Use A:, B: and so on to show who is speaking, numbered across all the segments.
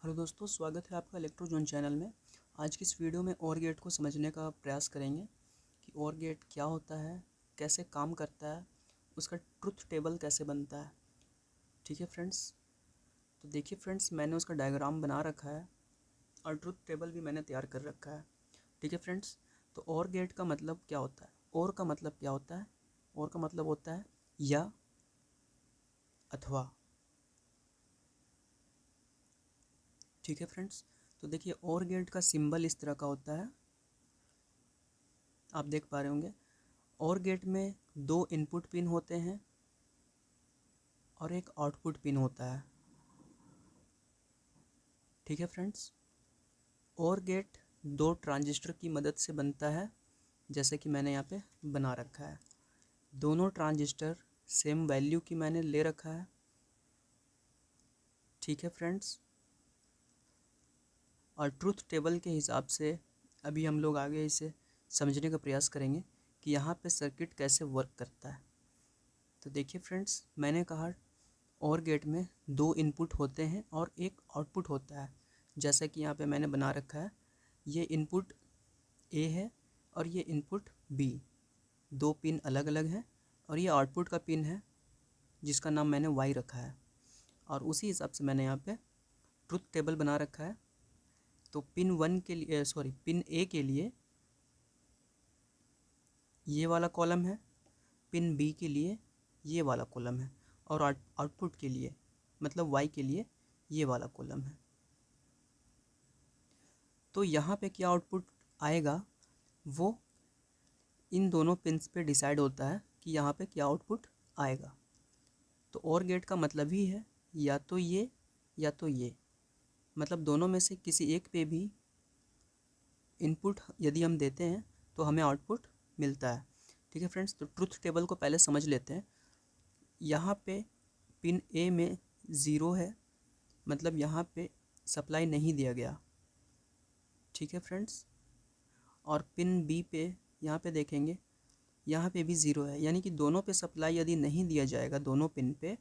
A: Hello दोस्तों, स्वागत है आपका इलेक्ट्रोजोन चैनल में। आज की इस वीडियो में OR गेट को समझने का प्रयास करेंगे कि OR गेट क्या होता है, कैसे काम करता है, उसका ट्रुथ टेबल कैसे बनता है। ठीक है फ्रेंड्स, तो देखिए फ्रेंड्स, मैंने उसका डायग्राम बना रखा है और ट्रुथ टेबल भी मैंने तैयार कर रखा है। ठीक है फ्रेंड्स, तो OR गेट का मतलब क्या होता है? OR का मतलब क्या होता है? OR का मतलब होता है या, अथवा। ठीक है फ्रेंड्स, तो देखिए OR गेट का सिंबल इस तरह का होता है, आप देख पा रहे होंगे। OR गेट में दो इनपुट पिन होते हैं और एक आउटपुट पिन होता है। ठीक है फ्रेंड्स, OR गेट दो ट्रांजिस्टर की मदद से बनता है, जैसे कि मैंने यहाँ पे बना रखा है। दोनों ट्रांजिस्टर सेम वैल्यू की मैंने ले रखा है। ठीक है फ्रेंड्स, और ट्रुथ टेबल के हिसाब से अभी हम लोग आगे इसे समझने का प्रयास करेंगे कि यहाँ पे सर्किट कैसे वर्क करता है। तो देखिए फ्रेंड्स, मैंने कहा OR गेट में दो इनपुट होते हैं और एक आउटपुट होता है। जैसा कि यहाँ पे मैंने बना रखा है, ये इनपुट A है और ये इनपुट B, दो पिन अलग अलग हैं, और ये आउटपुट का पिन है जिसका नाम मैंने Y रखा है। और उसी हिसाब से मैंने यहाँ पे ट्रुथ टेबल बना रखा है। तो पिन A के लिए ये वाला कॉलम है, पिन B के लिए ये वाला कॉलम है, और आउटपुट के लिए मतलब Y के लिए ये वाला कॉलम है। तो यहाँ पे क्या आउटपुट आएगा वो इन दोनों पिन्स पे डिसाइड होता है कि यहाँ पे क्या आउटपुट आएगा। तो OR गेट का मतलब ही है या तो ये या तो ये, मतलब दोनों में से किसी एक पे भी इनपुट यदि हम देते हैं तो हमें आउटपुट मिलता है। ठीक है फ्रेंड्स, तो ट्रुथ टेबल को पहले समझ लेते हैं। यहाँ पे पिन A में 0 है, मतलब यहाँ पे सप्लाई नहीं दिया गया। ठीक है फ्रेंड्स, और पिन B पे यहाँ पे देखेंगे, यहाँ पे भी 0 है, यानी कि दोनों पे सप्लाई यदि नहीं दिया जाएगा दोनों पिन पे,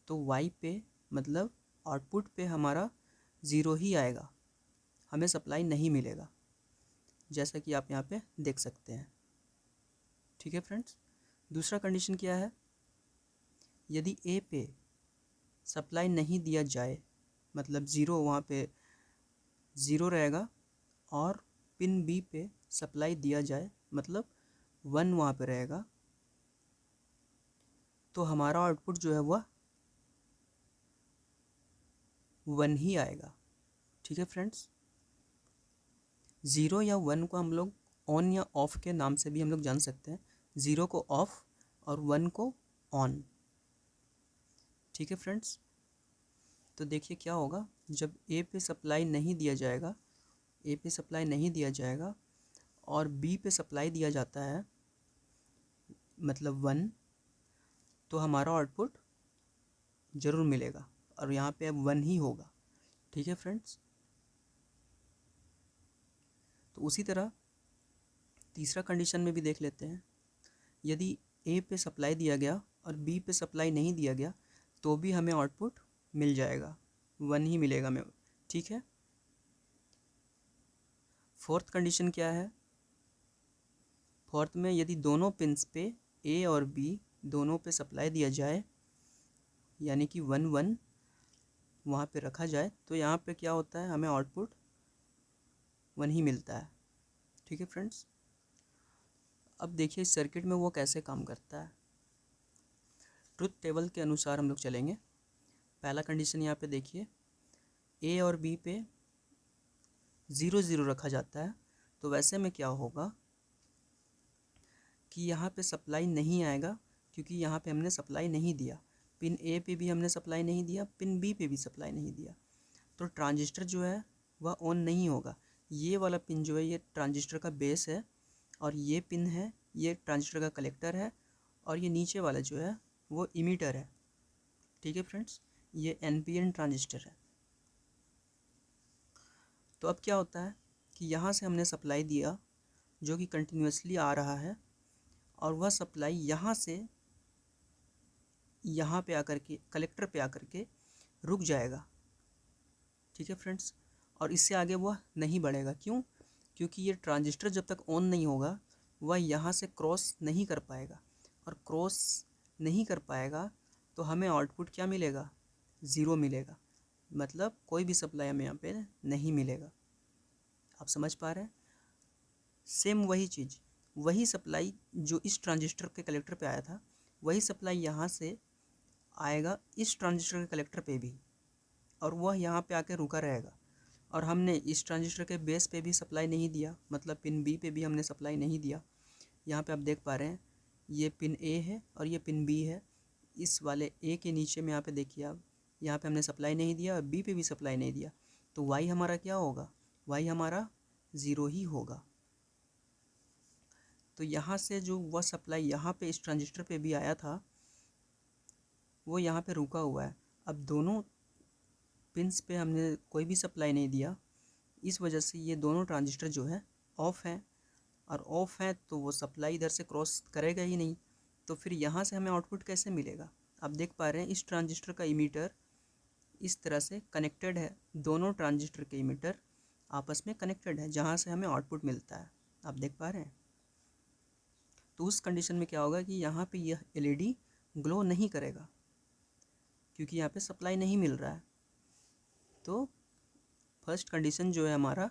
A: तो Y पे मतलब आउटपुट पे हमारा 0 ही आएगा, हमें सप्लाई नहीं मिलेगा, जैसा कि आप यहाँ पे देख सकते हैं। ठीक है फ्रेंड्स, दूसरा कंडीशन क्या है? यदि A पे सप्लाई नहीं दिया जाए, मतलब 0 वहाँ पे 0 रहेगा, और पिन B पे सप्लाई दिया जाए मतलब 1 वहाँ पे रहेगा, तो हमारा आउटपुट जो है वह 1 ही आएगा। ठीक है फ्रेंड्स, 0 या 1 को हम लोग ऑन या ऑफ के नाम से भी हम लोग जान सकते हैं। 0 को ऑफ और 1 को ऑन। ठीक है फ्रेंड्स, तो देखिए क्या होगा जब A पे सप्लाई नहीं दिया जाएगा, A पे सप्लाई नहीं दिया जाएगा और B पे सप्लाई दिया जाता है मतलब 1, तो हमारा आउटपुट ज़रूर मिलेगा और यहाँ पे अब 1 ही होगा। ठीक है फ्रेंड्स, तो उसी तरह तीसरा कंडीशन में भी देख लेते हैं। यदि A पे सप्लाई दिया गया और B पे सप्लाई नहीं दिया गया, तो भी हमें आउटपुट मिल जाएगा, 1 ही मिलेगा हमें। ठीक है, फोर्थ कंडीशन क्या है? फोर्थ में यदि दोनों पिन्स पे A और B दोनों पे सप्लाई दिया जाए, यानी कि 1 1 वहाँ पे रखा जाए, तो यहाँ पे क्या होता है, हमें आउटपुट 1 ही मिलता है। ठीक है फ्रेंड्स, अब देखिए इस सर्किट में वो कैसे काम करता है। ट्रुथ टेबल के अनुसार हम लोग चलेंगे। पहला कंडीशन यहाँ पे देखिए, A और B पे 0 0 रखा जाता है, तो वैसे में क्या होगा कि यहाँ पे सप्लाई नहीं आएगा, क्योंकि यहाँ पे हमने सप्लाई नहीं दिया। पिन A पे भी हमने सप्लाई नहीं दिया, पिन B पे भी सप्लाई नहीं दिया, तो ट्रांजिस्टर जो है वह ऑन नहीं होगा। ये वाला पिन जो है ये ट्रांजिस्टर का बेस है, और ये पिन है ये ट्रांजिस्टर का कलेक्टर है, और ये नीचे वाला जो है वो इमीटर है। ठीक है फ्रेंड्स, ये NPN ट्रांजिस्टर है। तो अब क्या होता है कि यहाँ से हमने सप्लाई दिया जो कि कंटिन्यूसली आ रहा है, और वह सप्लाई यहाँ से यहाँ पे आकर के कलेक्टर पे आकर के रुक जाएगा। ठीक है फ्रेंड्स। और इससे आगे वह नहीं बढ़ेगा। क्यों? क्योंकि ये ट्रांजिस्टर जब तक ऑन नहीं होगा वह यहाँ से क्रॉस नहीं कर पाएगा, और क्रॉस नहीं कर पाएगा तो हमें आउटपुट क्या मिलेगा? ज़ीरो मिलेगा। मतलब कोई भी सप्लाई हमें यहाँ पे नहीं मिलेगा। आप समझ पा रहे हैं? सेम वही चीज़, वही सप्लाई जो इस ट्रांजिस्टर के कलेक्टर पे आया था, वही सप्लाई यहाँ से आएगा इस ट्रांजिस्टर के कलेक्टर पे भी, और वह यहाँ पे आके रुका रहेगा। और हमने इस ट्रांजिस्टर के बेस पे भी सप्लाई नहीं दिया, मतलब पिन बी पे भी हमने सप्लाई नहीं दिया। यहाँ पे आप देख पा रहे हैं ये पिन ए है और ये पिन बी है। इस वाले ए के नीचे में यहाँ पे देखिए आप, यहाँ पे हमने सप्लाई नहीं दिया और बी पे भी सप्लाई नहीं दिया, तो वाई हमारा क्या होगा? वाई हमारा ज़ीरो ही होगा। तो यहाँ से जो वह सप्लाई यहाँ पे इस ट्रांजिस्टर पे भी आया था वो यहाँ पे रुका हुआ है। अब दोनों पिंस पे हमने कोई भी सप्लाई नहीं दिया, इस वजह से ये दोनों ट्रांजिस्टर जो है ऑफ़ हैं, और ऑफ़ है तो वो सप्लाई इधर से क्रॉस करेगा ही नहीं। तो फिर यहाँ से हमें आउटपुट कैसे मिलेगा? आप देख पा रहे हैं इस ट्रांजिस्टर का इमीटर इस तरह से कनेक्टेड है, दोनों ट्रांजिस्टर के इमीटर आपस में कनेक्टेड है, जहाँ से हमें आउटपुट मिलता है। आप देख पा रहे हैं? तो उस कंडीशन में क्या होगा कि यहाँ पे यह एलईडी ग्लो नहीं करेगा, क्योंकि यहाँ पे सप्लाई नहीं मिल रहा है। तो फर्स्ट कंडीशन जो है हमारा,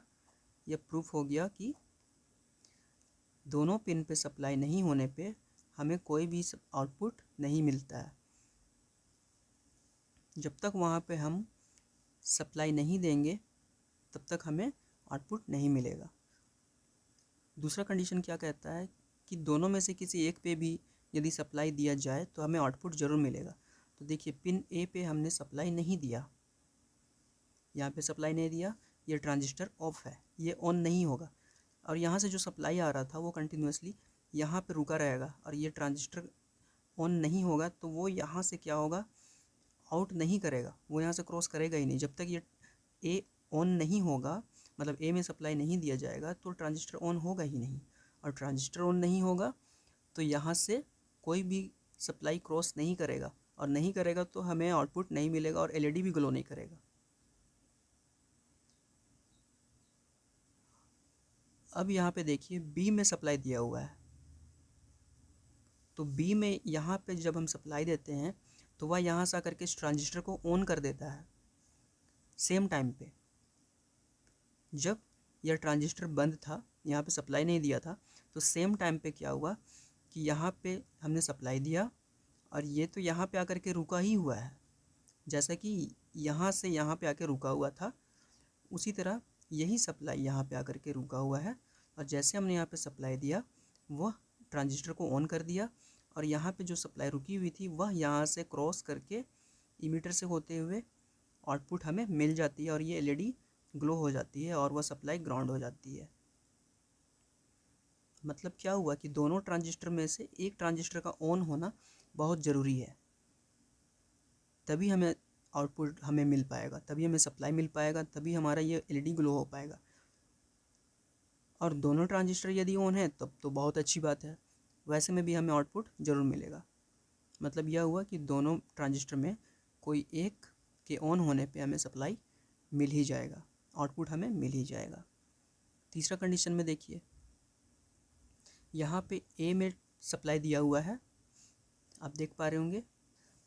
A: यह प्रूफ हो गया कि दोनों पिन पे सप्लाई नहीं होने पे हमें कोई भी आउटपुट नहीं मिलता है। जब तक वहाँ पे हम सप्लाई नहीं देंगे तब तक हमें आउटपुट नहीं मिलेगा। दूसरा कंडीशन क्या कहता है कि दोनों में से किसी एक पे भी यदि सप्लाई दिया जाए तो हमें आउटपुट ज़रूर मिलेगा। तो देखिए पिन ए पे हमने सप्लाई नहीं दिया, यहाँ पे सप्लाई नहीं दिया, ये ट्रांजिस्टर ऑफ है, ये ऑन नहीं होगा, और यहाँ से जो सप्लाई आ रहा था वो कंटिन्यूसली यहाँ पे रुका रहेगा, और ये ट्रांजिस्टर ऑन नहीं होगा तो वो यहाँ से क्या होगा? आउट नहीं करेगा, वो यहाँ से क्रॉस करेगा ही नहीं। जब तक ये ए ऑन नहीं होगा, मतलब ए में सप्लाई नहीं दिया जाएगा, तो ट्रांजिस्टर ऑन होगा ही नहीं, और ट्रांजिस्टर ऑन नहीं होगा तो यहाँ से कोई भी सप्लाई क्रॉस नहीं करेगा, और नहीं करेगा तो हमें आउटपुट नहीं मिलेगा और एलईडी भी ग्लो नहीं करेगा। अब यहाँ पे देखिए बी में सप्लाई दिया हुआ है, तो बी में यहाँ पे जब हम सप्लाई देते हैं तो वह यहाँ से आकर के इस ट्रांजिस्टर को ऑन कर देता है सेम टाइम पे। जब यह ट्रांजिस्टर बंद था, यहाँ पे सप्लाई नहीं दिया था, तो सेम टाइम पे क्या हुआ कि यहाँ पे हमने सप्लाई दिया और ये तो यहाँ पे आकर के रुका ही हुआ है, जैसा कि यहाँ से यहाँ पे आकर रुका हुआ था, उसी तरह यही सप्लाई यहाँ पे आकर के रुका हुआ है। और जैसे हमने यहाँ पे सप्लाई दिया वह ट्रांजिस्टर को ऑन कर दिया, और यहाँ पे जो सप्लाई रुकी हुई थी वह यहाँ से क्रॉस करके इमीटर से होते हुए आउटपुट हमें मिल जाती है, और ये एलईडी ग्लो हो जाती है और वह सप्लाई ग्राउंड हो जाती है। मतलब क्या हुआ कि दोनों ट्रांजिस्टर में से एक ट्रांजिस्टर का ऑन होना बहुत ज़रूरी है, तभी हमें आउटपुट हमें मिल पाएगा, तभी हमें सप्लाई मिल पाएगा, तभी हमारा ये एलईडी ग्लो हो पाएगा। और दोनों ट्रांजिस्टर यदि ऑन है तब तो बहुत अच्छी बात है, वैसे में भी हमें आउटपुट ज़रूर मिलेगा। मतलब यह हुआ कि दोनों ट्रांजिस्टर में कोई एक के ऑन होने पे हमें सप्लाई मिल ही जाएगा, आउटपुट हमें मिल ही जाएगा। तीसरा कंडीशन में देखिए, यहाँ पे ए में सप्लाई दिया हुआ है, आप देख पा रहे होंगे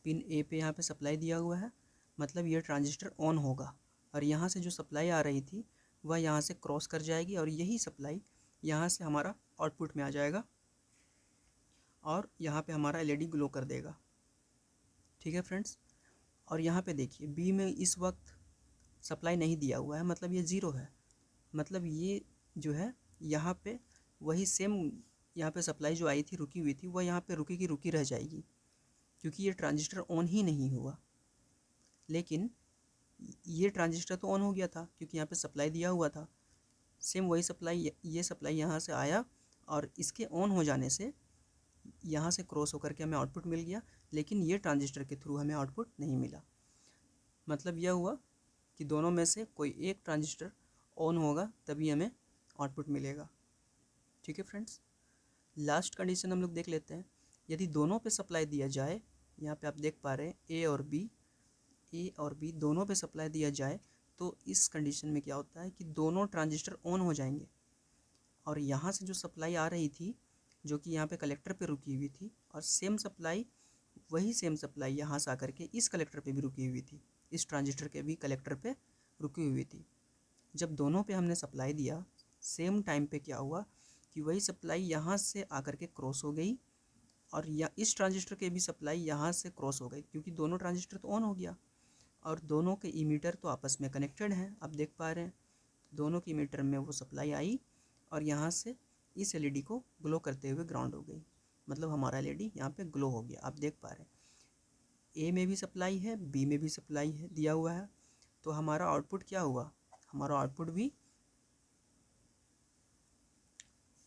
A: पिन ए पे यहाँ पे सप्लाई दिया हुआ है, मतलब ये ट्रांजिस्टर ऑन होगा, और यहाँ से जो सप्लाई आ रही थी वह यहाँ से क्रॉस कर जाएगी, और यही सप्लाई यहाँ से हमारा आउटपुट में आ जाएगा और यहाँ पे हमारा एलईडी ग्लो कर देगा। ठीक है फ्रेंड्स। और यहाँ पे देखिए बी में इस वक्त सप्लाई नहीं दिया हुआ है, मतलब ये ज़ीरो है, मतलब ये जो है यहाँ पे वही सेम यहाँ पे सप्लाई जो आई थी रुकी हुई थी वह यहाँ पे रुकी की रुकी रह जाएगी, क्योंकि ये ट्रांजिस्टर ऑन ही नहीं हुआ। लेकिन ये ट्रांजिस्टर तो ऑन हो गया था क्योंकि यहाँ पे सप्लाई दिया हुआ था, सेम वही सप्लाई, ये सप्लाई यहाँ से आया और इसके ऑन हो जाने से यहाँ से क्रॉस होकर के हमें आउटपुट मिल गया, लेकिन ये ट्रांजिस्टर के थ्रू हमें आउटपुट नहीं मिला। मतलब यह हुआ कि दोनों में से कोई एक ट्रांजिस्टर ऑन होगा तभी हमें आउटपुट मिलेगा। ठीक है फ्रेंड्स। लास्ट कंडीशन हम लोग देख लेते हैं, यदि दोनों पे सप्लाई दिया जाए, यहाँ पे आप देख पा रहे हैं ए और बी दोनों पे सप्लाई दिया जाए तो इस कंडीशन में क्या होता है कि दोनों ट्रांजिस्टर ऑन हो जाएंगे और यहाँ से जो सप्लाई आ रही थी जो कि यहाँ पे कलेक्टर पे रुकी हुई थी, और सेम सप्लाई यहाँ से आकर के इस कलेक्टर पे भी रुकी हुई थी, इस ट्रांजिस्टर के भी कलेक्टर पे रुकी हुई थी। जब दोनों पे हमने सप्लाई दिया सेम टाइम पे क्या हुआ कि वही सप्लाई यहाँ से आकर के क्रॉस हो गई और या इस ट्रांजिस्टर के भी सप्लाई यहाँ से क्रॉस हो गई, क्योंकि दोनों ट्रांजिस्टर तो ऑन हो गया और दोनों के इमीटर तो आपस में कनेक्टेड हैं, आप देख पा रहे हैं। दोनों के इमीटर में वो सप्लाई आई और यहाँ से इस एलईडी को ग्लो करते हुए ग्राउंड हो गई, मतलब हमारा एलईडी यहाँ पे ग्लो हो गया, आप देख पा रहे हैं। ए में भी सप्लाई है, बी में भी सप्लाई है, दिया हुआ है, तो हमारा आउटपुट क्या हुआ, हमारा आउटपुट भी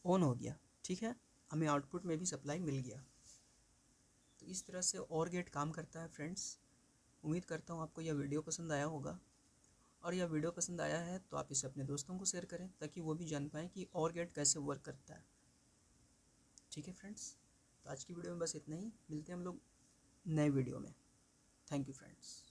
A: ऑन हो गया। ठीक है, हमें आउटपुट में भी सप्लाई मिल गया। तो इस तरह से और गेट काम करता है फ्रेंड्स। उम्मीद करता हूँ आपको यह वीडियो पसंद आया होगा, और यह वीडियो पसंद आया है तो आप इसे अपने दोस्तों को शेयर करें ताकि वो भी जान पाएँ कि और गेट कैसे वर्क करता है। ठीक है फ्रेंड्स, तो आज की वीडियो में बस इतना ही, मिलते हैं हम लोग नए वीडियो में। Thank you friends.